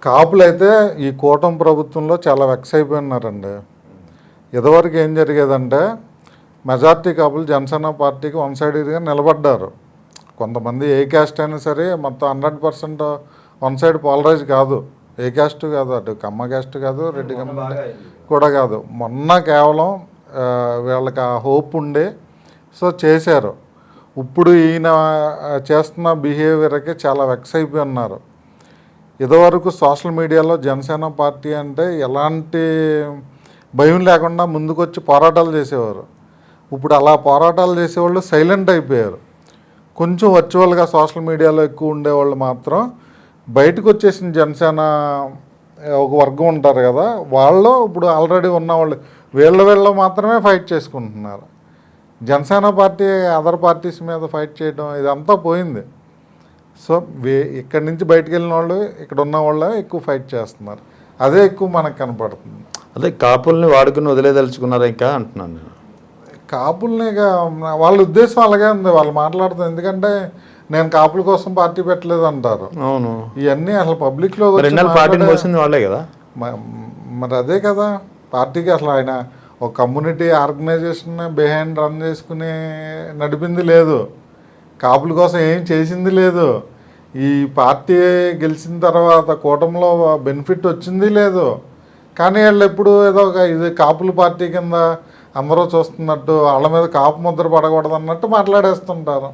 కాపులైతే ఈ కూటమి ప్రభుత్వంలో చాలా వెక్స్ అయిపోయినారండి. ఇదివరకు ఏం జరిగేదంటే మెజార్టీ కాపులు జనసేన పార్టీకి వన్ సైడ్గా నిలబడ్డారు. కొంతమంది ఏ క్యాస్ట్ అయినా సరే మొత్తం 100% వన్ సైడ్ పోలరైజ్ కాదు. ఏ క్యాస్ట్ కాదు, అటు కమ్మ క్యాస్ట్ కాదు, రెడ్డి కమ్మ కూడా కాదు. మొన్న కేవలం వీళ్ళకి ఆ హోప్ ఉండే సో చేశారు. ఇప్పుడు ఈయన చేస్తున్న బిహేవియర్కి చాలా వెక్స్ అయిపోయి ఉన్నారు. ఇదివరకు సోషల్ మీడియాలో జనసేన పార్టీ అంటే ఎలాంటి భయం లేకుండా ముందుకొచ్చి పోరాటాలు చేసేవారు. ఇప్పుడు అలా పోరాటాలు చేసేవాళ్ళు సైలెంట్ అయిపోయారు. కొంచెం వర్చువల్గా సోషల్ మీడియాలో ఎక్కువ ఉండేవాళ్ళు మాత్రం బయటకు వచ్చేసిన జనసేన ఒక వర్గం ఉంటారు కదా, వాళ్ళు ఇప్పుడు ఆల్రెడీ ఉన్నవాళ్ళు వీళ్ళ మాత్రమే ఫైట్ చేసుకుంటున్నారు. జనసేన పార్టీ అదర్ పార్టీస్ మీద ఫైట్ చేయడం ఇదంతా పోయింది. సో ఇక్కడి నుంచి బయటకు వెళ్ళిన వాళ్ళు ఇక్కడ ఉన్న వాళ్ళే ఎక్కువ ఫైట్ చేస్తున్నారు. అదే ఎక్కువ మనకు కనపడుతుంది. అదే కాపుల్ని వాడుకుని వదిలేదలుచుకున్నారు ఇంకా అంటున్నాను నేను. కాపుల్ని వాళ్ళ ఉద్దేశం అలాగే ఉంది. వాళ్ళు మాట్లాడుతుంది ఎందుకంటే నేను కాపుల కోసం పార్టీ పెట్టలేదు అంటారు. అవును, ఇవన్నీ అసలు పబ్లిక్లో పార్టీని వచ్చింది వాళ్ళే కదా. మరి అదే కదా పార్టీకి అసలు ఆయన ఒక కమ్యూనిటీ ఆర్గనైజేషన్ బిహైండ్ రన్ చేసుకుని నడిపింది లేదు. కాపుల కోసం ఏం చేసింది లేదు. ఈ పార్టీ గెలిచిన తర్వాత కూటమిలో బెనిఫిట్ వచ్చింది లేదు. కానీ వాళ్ళు ఎప్పుడు ఏదో ఒక ఇది కాపుల పార్టీ కింద అందరూ చూస్తున్నట్టు వాళ్ళ మీద కాపు ముద్ర పడకూడదు అన్నట్టు మాట్లాడేస్తుంటారు.